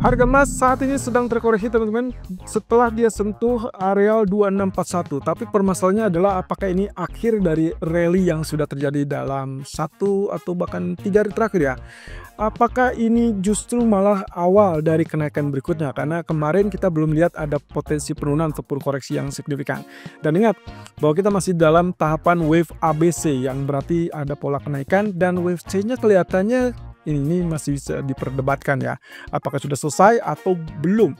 Harga emas saat ini sedang terkoreksi teman-teman setelah dia sentuh areal 2641. Tapi permasalahannya adalah apakah ini akhir dari rally yang sudah terjadi dalam 1 atau bahkan 3 hari terakhir ya. Apakah ini justru malah awal dari kenaikan berikutnya, karena kemarin kita belum lihat ada potensi penurunan ataupun koreksi yang signifikan. Dan ingat bahwa kita masih dalam tahapan wave ABC yang berarti ada pola kenaikan, dan wave C-nya kelihatannya ini masih bisa diperdebatkan ya, apakah sudah selesai atau belum.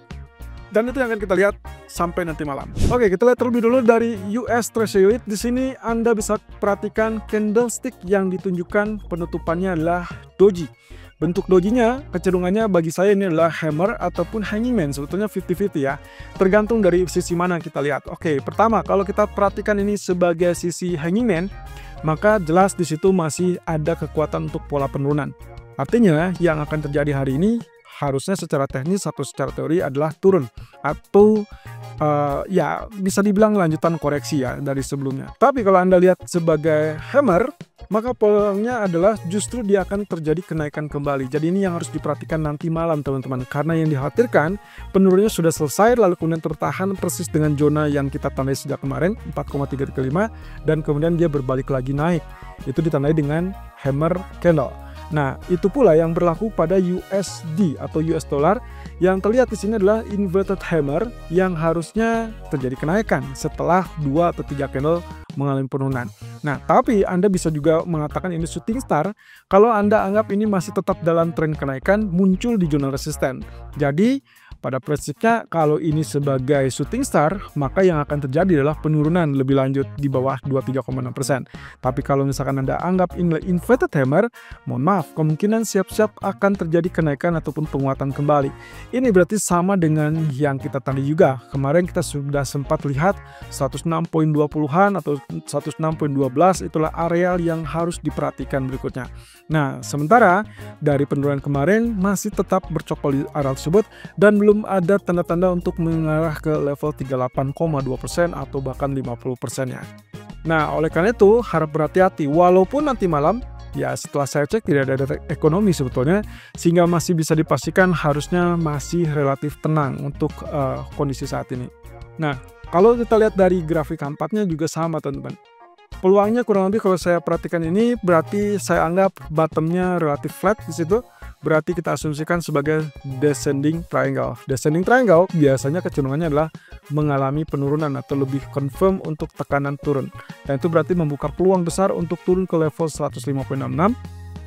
Dan itu yang akan kita lihat sampai nanti malam. Oke, kita lihat terlebih dulu dari US Treasury. Di sini Anda bisa perhatikan candlestick yang ditunjukkan penutupannya adalah doji. Bentuk dojinya kecenderungannya bagi saya ini adalah hammer ataupun hanging man, sebetulnya 50-50 ya. Tergantung dari sisi mana kita lihat. Oke, pertama kalau kita perhatikan ini sebagai sisi hanging man, maka jelas di situ masih ada kekuatan untuk pola penurunan. Artinya yang akan terjadi hari ini harusnya secara teknis atau secara teori adalah turun atau ya bisa dibilang lanjutan koreksi ya dari sebelumnya. Tapi kalau Anda lihat sebagai hammer, maka polanya adalah justru dia akan terjadi kenaikan kembali. Jadi ini yang harus diperhatikan nanti malam teman-teman, karena yang dikhawatirkan penurunannya sudah selesai lalu kemudian tertahan persis dengan zona yang kita tandai sejak kemarin 4,335 dan kemudian dia berbalik lagi naik. Itu ditandai dengan hammer candle. Nah, itu pula yang berlaku pada USD atau US dollar. Yang terlihat di sini adalah inverted hammer yang harusnya terjadi kenaikan setelah 2 atau 3 candle mengalami penurunan. Nah, tapi Anda bisa juga mengatakan ini shooting star kalau Anda anggap ini masih tetap dalam tren kenaikan muncul di zona resisten. Jadi, pada prinsipnya kalau ini sebagai shooting star, maka yang akan terjadi adalah penurunan lebih lanjut di bawah 23,6%. Tapi kalau misalkan Anda anggap ini inverted hammer, mohon maaf, kemungkinan siap-siap akan terjadi kenaikan ataupun penguatan kembali. Ini berarti sama dengan yang kita tandai juga. Kemarin kita sudah sempat lihat 106.20-an atau 106.12 itulah areal yang harus diperhatikan berikutnya. Nah, sementara dari penurunan kemarin masih tetap bercokol di area tersebut dan belum ada tanda-tanda untuk mengarah ke level 38,2% atau bahkan 50%-nya. Nah, oleh karena itu harap berhati-hati walaupun nanti malam ya setelah saya cek tidak ada data ekonomi sebetulnya, sehingga masih bisa dipastikan harusnya masih relatif tenang untuk kondisi saat ini. Nah, kalau kita lihat dari grafik kampatnya juga sama teman-teman. Peluangnya kurang lebih kalau saya perhatikan ini berarti saya anggap bottomnya relatif flat di situ. Berarti kita asumsikan sebagai descending triangle. Descending triangle biasanya kecenderungannya adalah mengalami penurunan atau lebih confirm untuk tekanan turun. Dan itu berarti membuka peluang besar untuk turun ke level 105.66.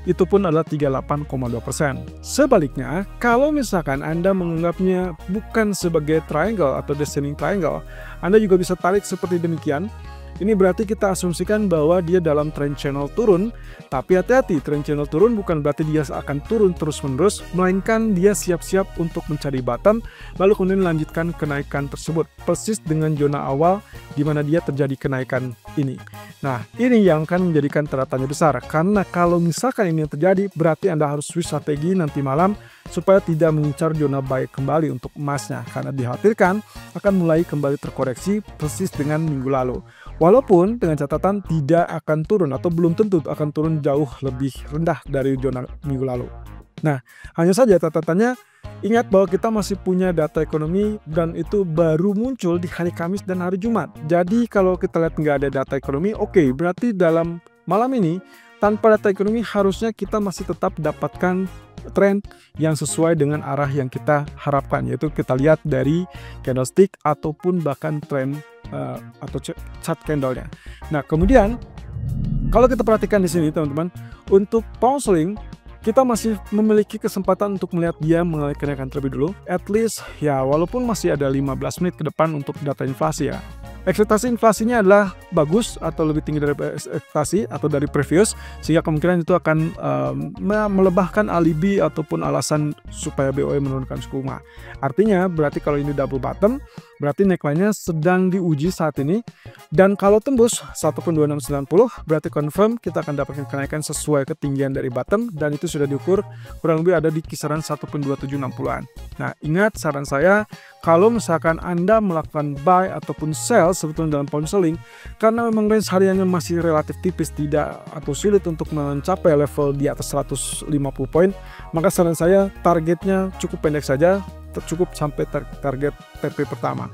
Itu pun adalah 38,2%. Sebaliknya, kalau misalkan Anda menganggapnya bukan sebagai triangle atau descending triangle, Anda juga bisa tarik seperti demikian. Ini berarti kita asumsikan bahwa dia dalam trend channel turun, tapi hati-hati, trend channel turun bukan berarti dia akan turun terus-menerus, melainkan dia siap-siap untuk mencari bottom, lalu kemudian melanjutkan kenaikan tersebut, persis dengan zona awal di mana dia terjadi kenaikan ini. Nah, ini yang akan menjadikan tanda tanya besar, karena kalau misalkan ini yang terjadi, berarti Anda harus switch strategi nanti malam, supaya tidak mengincar zona buy kembali untuk emasnya, karena dikhawatirkan akan mulai kembali terkoreksi persis dengan minggu lalu. Walaupun dengan catatan tidak akan turun atau belum tentu akan turun jauh lebih rendah dari zona minggu lalu. Nah, hanya saja catatannya ingat bahwa kita masih punya data ekonomi dan itu baru muncul di hari Kamis dan hari Jumat. Jadi kalau kita lihat nggak ada data ekonomi, oke, berarti dalam malam ini tanpa data ekonomi harusnya kita masih tetap dapatkan tren yang sesuai dengan arah yang kita harapkan, yaitu kita lihat dari candlestick ataupun bahkan tren atau chart candle-nya. Nah, kemudian kalau kita perhatikan di sini teman-teman, untuk pound sterling kita masih memiliki kesempatan untuk melihat dia mengalami kenaikan terlebih dulu, at least ya walaupun masih ada 15 menit ke depan untuk data inflasi ya. Ekspektasi inflasinya adalah bagus atau lebih tinggi dari ekspektasi atau dari previous, sehingga kemungkinan itu akan melebahkan alibi ataupun alasan supaya BOE menurunkan suku bunga. Artinya berarti kalau ini double bottom, berarti neckline-nya sedang diuji saat ini, dan kalau tembus 1.2690 berarti confirm kita akan dapatkan kenaikan sesuai ketinggian dari bottom, dan itu sudah diukur kurang lebih ada di kisaran 1.2760-an. Nah, ingat saran saya, kalau misalkan Anda melakukan buy ataupun sell sebetulnya dalam pound selling, karena memang range hariannya masih relatif tipis, tidak atau sulit untuk mencapai level di atas 150 poin, maka saran saya targetnya cukup pendek saja, cukup sampai target TP pertama.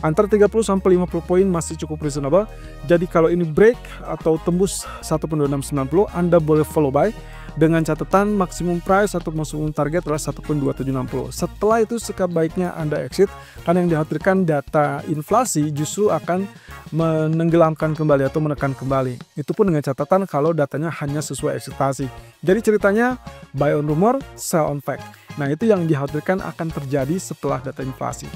Antara 30 sampai 50 poin masih cukup reasonable. Jadi kalau ini break atau tembus 1.2690, Anda boleh follow buy dengan catatan maksimum price atau maksimum target adalah 1.2760. Setelah itu sebaiknya Anda exit, karena yang dikhawatirkan data inflasi justru akan menenggelamkan kembali atau menekan kembali. Itu pun dengan catatan kalau datanya hanya sesuai ekspektasi. Jadi ceritanya buy on rumor, sell on fact. Nah, itu yang dikhawatirkan akan terjadi setelah data inflasi.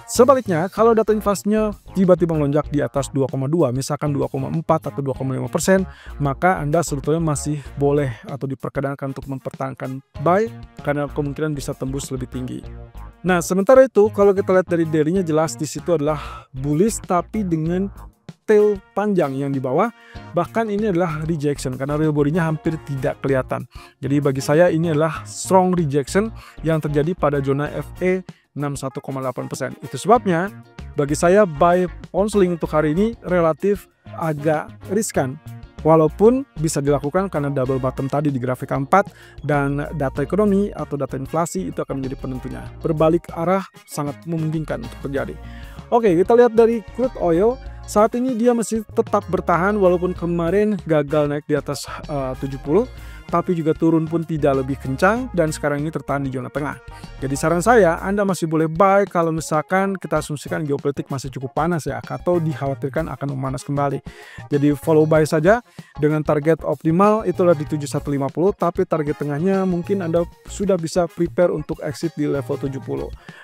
Sebaliknya, kalau data inflasinya tiba-tiba melonjak di atas 2,2, misalkan 2,4 atau 2,5%, maka Anda sebetulnya masih boleh atau diperkenankan untuk mempertahankan buy, karena kemungkinan bisa tembus lebih tinggi. Nah, sementara itu, kalau kita lihat dari daily-nya jelas di situ adalah bullish, tapi dengan tail panjang yang di bawah, bahkan ini adalah rejection karena real body-nya hampir tidak kelihatan. Jadi bagi saya ini adalah strong rejection yang terjadi pada zona FE 61,8%. Itu sebabnya bagi saya buy on selling untuk hari ini relatif agak riskan. Walaupun bisa dilakukan karena double bottom tadi di grafik 4 dan data ekonomi atau data inflasi itu akan menjadi penentunya. Berbalik arah sangat memungkinkan untuk terjadi. Oke, kita lihat dari crude oil. Saat ini dia masih tetap bertahan walaupun kemarin gagal naik di atas 70. Tapi juga turun pun tidak lebih kencang dan sekarang ini tertahan di zona tengah. Jadi saran saya, Anda masih boleh buy kalau misalkan kita asumsikan geopolitik masih cukup panas ya, atau dikhawatirkan akan memanas kembali. Jadi follow buy saja dengan target optimal itulah di 7150, tapi target tengahnya mungkin Anda sudah bisa prepare untuk exit di level 70.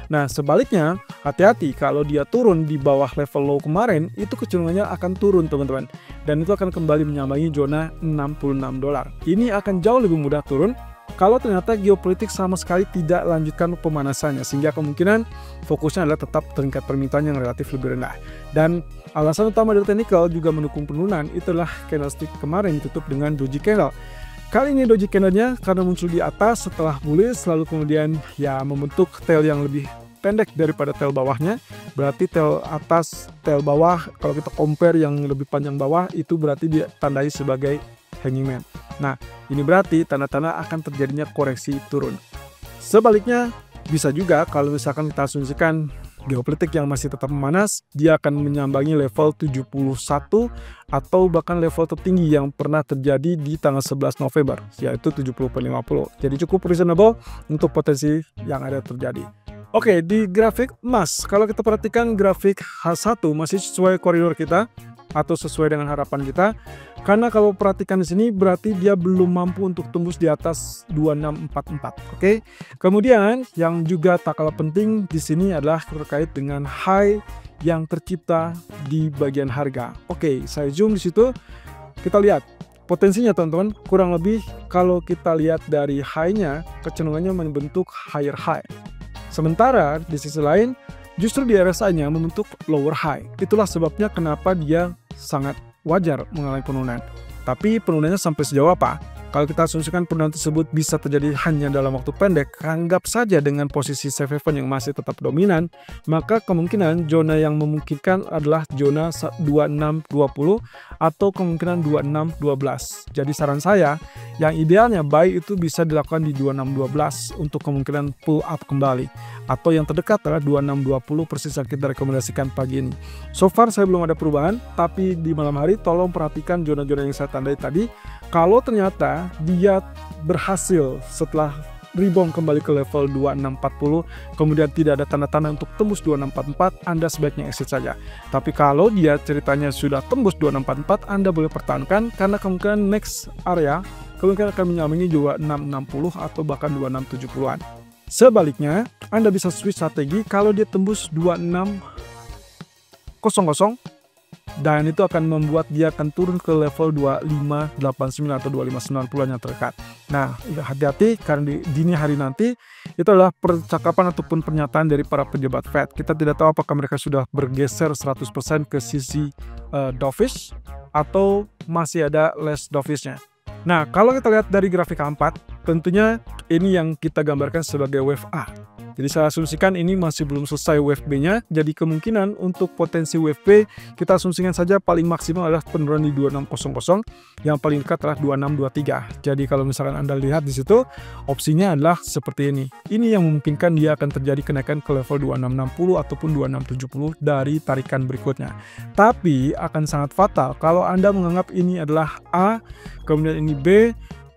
Nah, sebaliknya hati-hati kalau dia turun di bawah level low kemarin, itu kecenderungannya akan turun teman-teman. Dan itu akan kembali menyambangi zona $66. Ini akan jauh lebih mudah turun kalau ternyata geopolitik sama sekali tidak lanjutkan pemanasannya, sehingga kemungkinan fokusnya adalah tetap tingkat permintaan yang relatif lebih rendah. Dan alasan utama dari technical juga mendukung penurunan itulah candlestick kemarin ditutup dengan doji candle. Kali ini doji candlenya karena muncul di atas setelah bullish, lalu kemudian ya membentuk tail yang lebih pendek daripada tail bawahnya. Berarti tail atas, tail bawah, kalau kita compare yang lebih panjang bawah itu berarti ditandai sebagai hanging man. Nah, ini berarti tanda-tanda akan terjadinya koreksi turun. Sebaliknya, bisa juga kalau misalkan kita asumsikan geopolitik yang masih tetap memanas, dia akan menyambangi level 71 atau bahkan level tertinggi yang pernah terjadi di tanggal 11 November, yaitu 70.50. Jadi cukup reasonable untuk potensi yang ada terjadi. Oke, di grafik emas, kalau kita perhatikan grafik H1 masih sesuai koridor kita atau sesuai dengan harapan kita. Karena kalau perhatikan di sini berarti dia belum mampu untuk tembus di atas 2644. Oke. Kemudian yang juga tak kalah penting di sini adalah terkait dengan high yang tercipta di bagian harga. Oke, saya zoom di situ. Kita lihat potensinya teman-teman, kurang lebih kalau kita lihat dari high-nya kecenderungannya membentuk higher high. Sementara di sisi lain justru di RSI-nya membentuk lower high. Itulah sebabnya kenapa dia sangat wajar mengalami penurunan. Tapi penurunannya sampai sejauh apa? Kalau kita asumsikan penurunan tersebut bisa terjadi hanya dalam waktu pendek, anggap saja dengan posisi safe haven yang masih tetap dominan, maka kemungkinan zona yang memungkinkan adalah zona 2620 atau kemungkinan 2612. Jadi saran saya, yang idealnya buy itu bisa dilakukan di 2612 untuk kemungkinan pull up kembali. Atau yang terdekat adalah 2620 persis yang kita rekomendasikan pagi ini. So far saya belum ada perubahan, tapi di malam hari tolong perhatikan zona-zona yang saya tandai tadi. Kalau ternyata dia berhasil setelah rebound kembali ke level 2640, kemudian tidak ada tanda-tanda untuk tembus 2644, Anda sebaiknya exit saja. Tapi kalau dia ceritanya sudah tembus 2644, Anda boleh pertahankan karena kemungkinan next area kemungkinan akan menyambangi 2660 atau bahkan 2670-an. Sebaliknya, Anda bisa switch strategi kalau dia tembus 2600 dan itu akan membuat dia akan turun ke level 2589 atau 2590 yang terdekat. Nah, hati-hati karena di dini hari nanti itu adalah percakapan ataupun pernyataan dari para pejabat Fed. Kita tidak tahu apakah mereka sudah bergeser 100% ke sisi dovish atau masih ada less dovish-nya. Nah, kalau kita lihat dari grafik A4, tentunya ini yang kita gambarkan sebagai wave A. Jadi saya asumsikan ini masih belum selesai wave B-nya. Jadi kemungkinan untuk potensi wave B kita asumsikan saja paling maksimal adalah penurunan di 2600, yang paling dekat adalah 2623. Jadi kalau misalkan Anda lihat di situ, opsinya adalah seperti ini. Ini yang memungkinkan dia akan terjadi kenaikan ke level 2660 ataupun 2670 dari tarikan berikutnya. Tapi akan sangat fatal kalau Anda menganggap ini adalah A, kemudian ini B,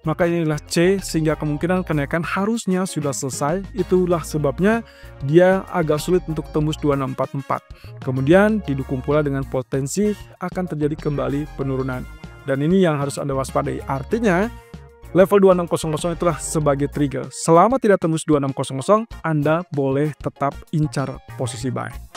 maka ini adalah C, sehingga kemungkinan kenaikan harusnya sudah selesai. Itulah sebabnya dia agak sulit untuk tembus 2644. Kemudian didukung pula dengan potensi akan terjadi kembali penurunan. Dan ini yang harus Anda waspadai. Artinya level 2600 itulah sebagai trigger. Selama tidak tembus 2600, Anda boleh tetap incar posisi buy.